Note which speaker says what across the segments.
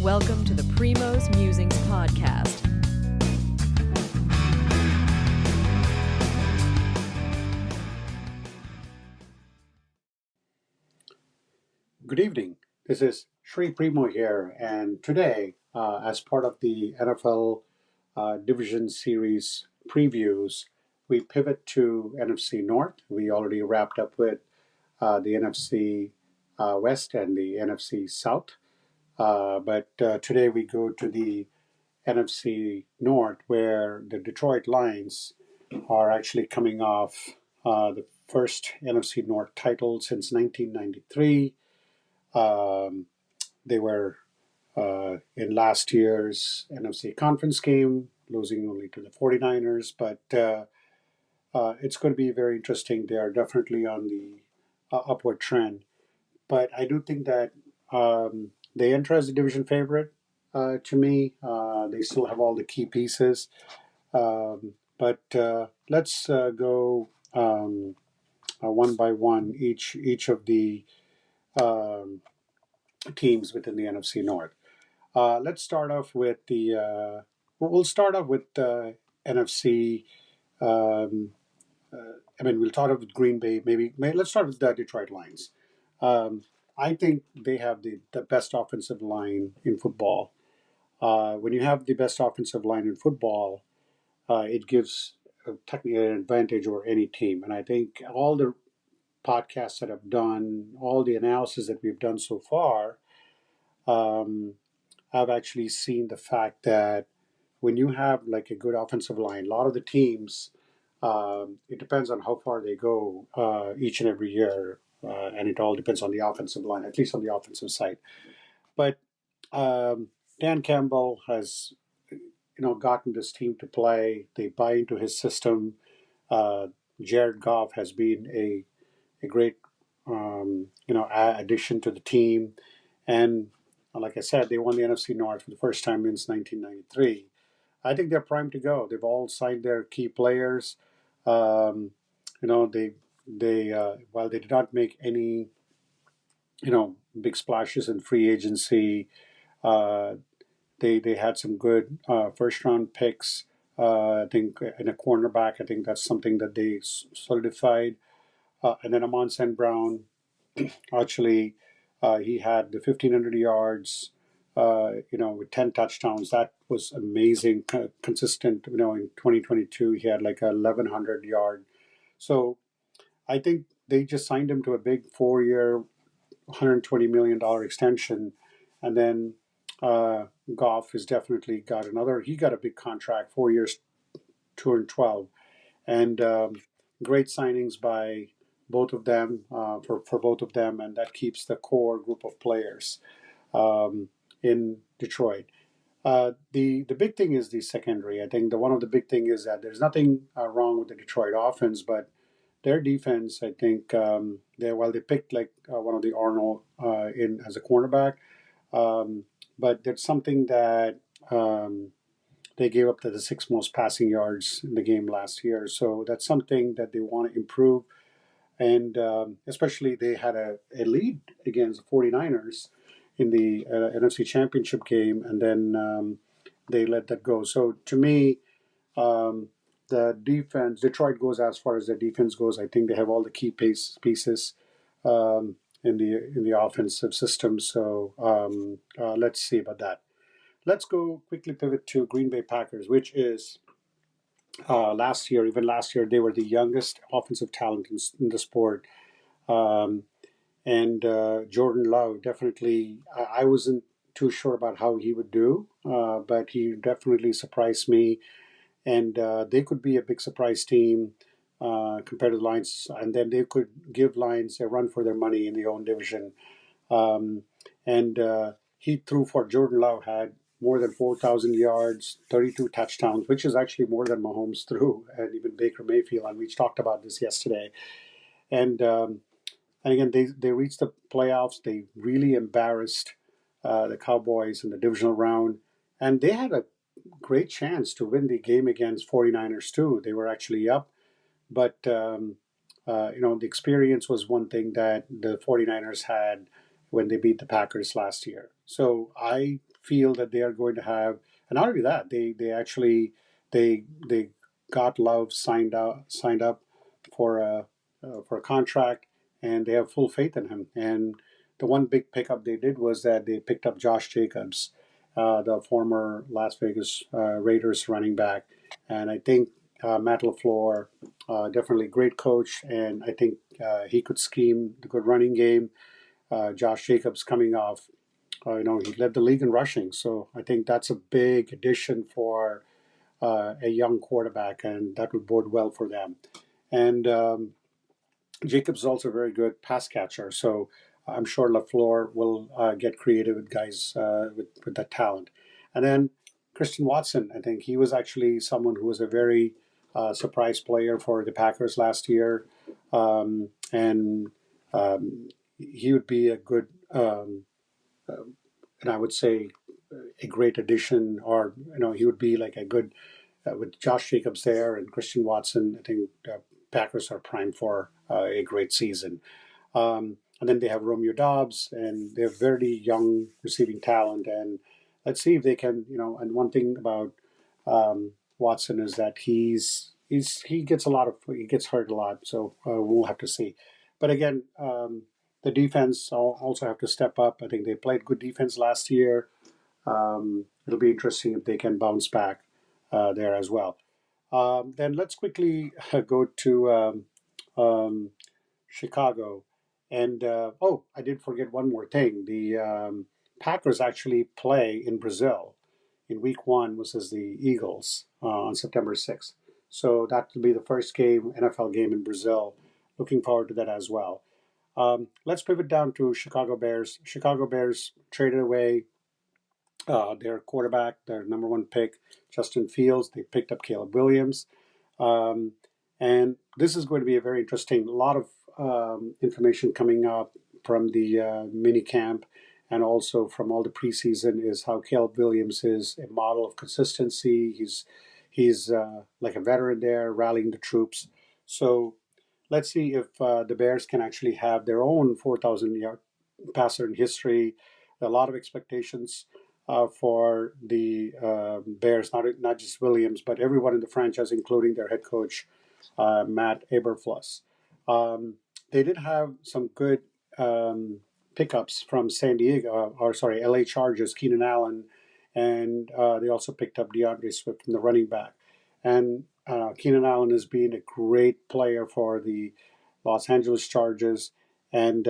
Speaker 1: Welcome to the Primo's Musings podcast.
Speaker 2: Good evening. This is Sri Primo here, and today, as part of the NFL Division Series previews, we pivot to NFC North. We already wrapped up with the NFC West and the NFC South, but today we go to the NFC North, where the Detroit Lions are actually coming off the first NFC North title since 1993. They were in last year's NFC conference game, losing only to the 49ers, but it's going to be very interesting. They are definitely on the upward trend. But I do think that they enter as a division favorite to me. They still have all the key pieces. But let's go one by one, each of the teams within the NFC North. Let's start off with the. We'll start off with the NFC. We'll start off with Green Bay. Maybe let's start with the Detroit Lions. I think they have the best offensive line in football. When you have the best offensive line in football, it gives technically an advantage over any team. And I think all the podcasts that I've done, all the analysis that we've done so far, I've actually seen the fact that when you have like a good offensive line, a lot of the teams, it depends on how far they go each and every year, and it all depends on the offensive line, at least on the offensive side. But Dan Campbell has, gotten this team to play. They buy into his system. Jared Goff has been a great, addition to the team, and like I said, they won the NFC North for the first time since 1993. I think they're primed to go. They've all signed their key players. While they did not make any, big splashes in free agency, they had some good first round picks. I think in a cornerback, I think that's something that they solidified. And then Amon St. Brown, actually, he had the 1,500 yards, with 10 touchdowns. That was amazing, consistent. In 2022, he had like a 1,100 yard. So I think they just signed him to a big 4-year, $120 million extension. And then Goff has definitely got he got a big contract, 4 years, 212. And great signings by both of them, for both of them, and that keeps the core group of players in Detroit. The big thing is the secondary. I think one of the big thing is that there's nothing wrong with the Detroit offense, but their defense, I think, they picked like one of the Arnold in as a cornerback, but there's something that they gave up to the 6th most passing yards in the game last year. So that's something that they want to improve. And especially they had a lead against the 49ers in the NFC Championship game, and then they let that go. So to me, the defense, Detroit goes as far as the defense goes. I think they have all the key pieces in the offensive system. So let's see about that. Let's go quickly pivot to Green Bay Packers, which is last year, they were the youngest offensive talent in the sport. And Jordan Love, definitely, I wasn't too sure about how he would do, but he definitely surprised me. And they could be a big surprise team compared to the Lions. And then they could give Lions a run for their money in their own division. And he threw for Jordan Love, had more than 4,000 yards, 32 touchdowns, which is actually more than Mahomes threw, and even Baker Mayfield. And we talked about this yesterday. And again, they reached the playoffs. They really embarrassed the Cowboys in the divisional round. And they had a great chance to win the game against 49ers too. They were actually up. But, the experience was one thing that the 49ers had. when they beat the Packers last year. So I feel that they are going to have, and not only that, they actually they got Love signed up for a contract, and they have full faith in him. And the one big pickup they did was that they picked up Josh Jacobs, the former Las Vegas Raiders running back, and I think Matt LaFleur, definitely great coach, and I think he could scheme the good running game. Josh Jacobs coming off, he led the league in rushing, so I think that's a big addition for a young quarterback, and that would bode well for them. And Jacobs is also a very good pass catcher, so I'm sure LaFleur will get creative with guys with that talent. And then Christian Watson, I think he was actually someone who was a very surprise player for the Packers last year, and he would be a good, and I would say a great addition, or he would be like a good with Josh Jacobs there and Christian Watson. I think Packers are primed for a great season. And then they have Romeo Dobbs, and they have very young receiving talent. And let's see if they can, And one thing about Watson is that he gets hurt a lot, so we'll have to see. But again, the defense also have to step up. I think they played good defense last year. It'll be interesting if they can bounce back there as well. Then let's quickly go to Chicago. And I did forget one more thing. The Packers actually play in Brazil in week 1 versus the Eagles on September 6th. So that will be the first NFL game in Brazil. Looking forward to that as well. Let's pivot down to Chicago Bears. Chicago Bears traded away their quarterback, their number 1 pick, Justin Fields. They picked up Caleb Williams. And this is going to be a very interesting, a lot of information coming up from the mini camp and also from all the preseason is how Caleb Williams is a model of consistency. He's like a veteran there, rallying the troops. So let's see if the Bears can actually have their own 4,000-yard passer in history. A lot of expectations for the Bears, not just Williams, but everyone in the franchise, including their head coach, Matt Eberflus. They did have some good pickups from LA Chargers, Keenan Allen, and they also picked up DeAndre Swift from the running back. And Keenan Allen has been a great player for the Los Angeles Chargers, and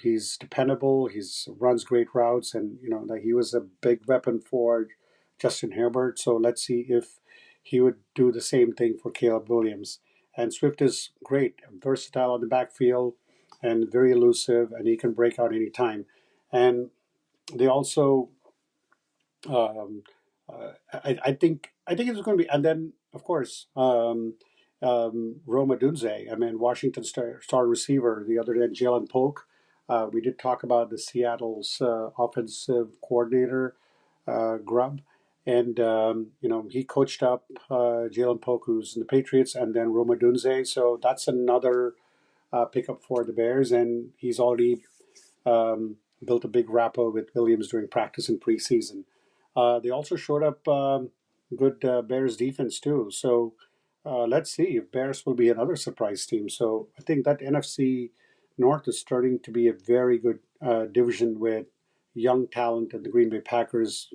Speaker 2: he's dependable. He runs great routes, and that he was a big weapon for Justin Herbert. So let's see if he would do the same thing for Caleb Williams. And Swift is great, versatile on the backfield, and very elusive, and he can break out anytime. And they also, I think it's going to be, and then of course, Roma Dunze. I mean, Washington star receiver. The other than Jalen Polk, we did talk about the Seattle's offensive coordinator, Grubb. And, he coached up Jalen Polk, who's in the Patriots, and then Roma Dunze. So that's another pickup for the Bears. And he's already built a big rapport with Williams during practice and preseason. They also showed up good Bears defense, too. So let's see if Bears will be another surprise team. So I think that NFC North is starting to be a very good division with young talent, and the Green Bay Packers,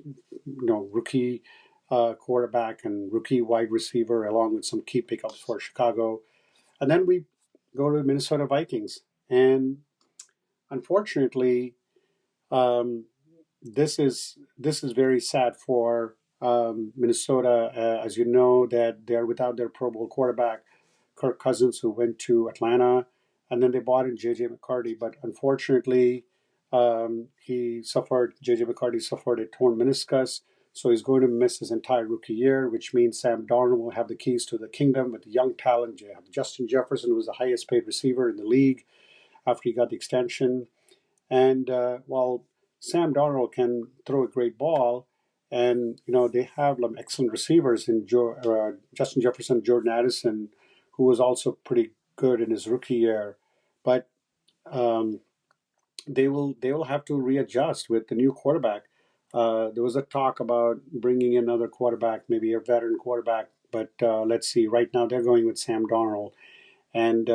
Speaker 2: rookie quarterback and rookie wide receiver, along with some key pickups for Chicago. And then we go to the Minnesota Vikings. And unfortunately, this is very sad for Minnesota. As you know, that they're without their Pro Bowl quarterback, Kirk Cousins, who went to Atlanta, and then they bought in JJ McCarty. But unfortunately, JJ McCarty suffered a torn meniscus, so he's going to miss his entire rookie year, which means Sam Darnold will have the keys to the kingdom with the young talent. You have Justin Jefferson, who was the highest paid receiver in the league after he got the extension. And while Sam Darnold can throw a great ball, and they have excellent receivers in Justin Jefferson, Jordan Addison, who was also pretty good in his rookie year, but they will have to readjust with the new quarterback. There was a talk about bringing in another quarterback, maybe a veteran quarterback, but let's see. Right now, they're going with Sam Darnold, and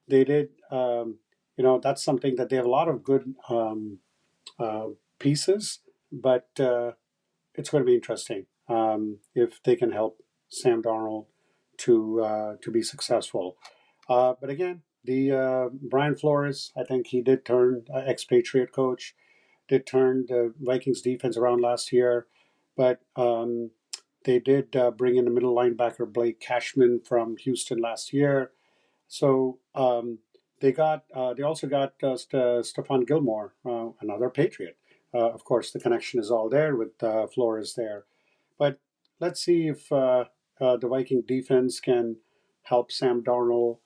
Speaker 2: they did. That's something that they have a lot of good uh, pieces, but it's going to be interesting if they can help Sam Darnold to be successful. But again, the Brian Flores, I think he did turn expatriate coach, did turn the Vikings defense around last year, but they did bring in the middle linebacker Blake Cashman from Houston last year. So they also got Stephon Gilmore, another Patriot. Of course, the connection is all there with Flores there. But let's see if the Viking defense can help Sam Darnold,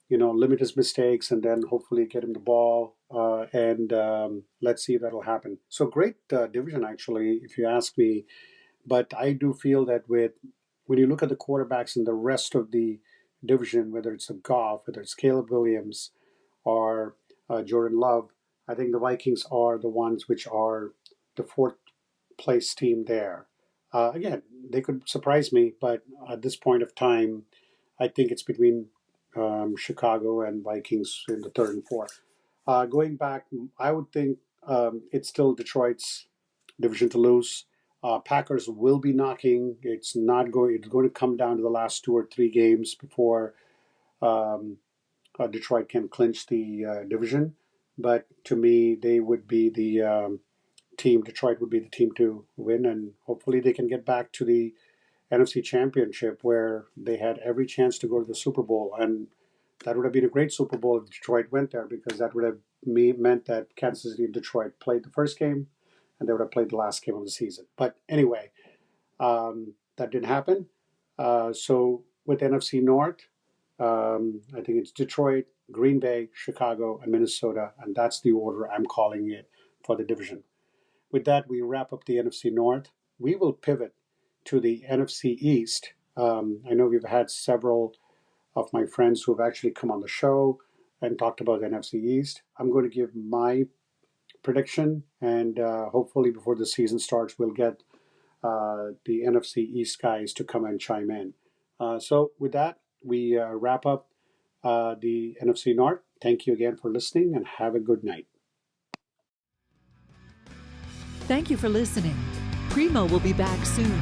Speaker 2: limit his mistakes and then hopefully get him the ball. And let's see if that'll happen. So great division, actually, if you ask me. But I do feel that when you look at the quarterbacks in the rest of the division, whether it's a Goff, whether it's Caleb Williams or Jordan Love, I think the Vikings are the ones which are the fourth place team there. Again, they could surprise me, but at this point of time, I think it's between Chicago and Vikings in the third and fourth. Going back, I would think it's still Detroit's division to lose. Packers will be knocking. It's not going. It's going to come down to the last 2 or 3 games before um, Detroit can clinch the division. But to me, they would be the team. Detroit would be the team to win, and hopefully they can get back to the NFC Championship where they had every chance to go to the Super Bowl. And that would have been a great Super Bowl if Detroit went there, because that would have meant that Kansas City and Detroit played the first game and they would have played the last game of the season. But anyway, that didn't happen. So with NFC North, I think it's Detroit, Green Bay, Chicago, and Minnesota, and that's the order I'm calling it for the division. With that, we wrap up the NFC North. We will pivot to the NFC East. I know we've had several of my friends who have actually come on the show and talked about the NFC East. I'm going to give my prediction, and hopefully before the season starts, we'll get the NFC East guys to come and chime in. So with that, we wrap up the NFC North. Thank you again for listening, and have a good night.
Speaker 1: Thank you for listening. Primo will be back soon.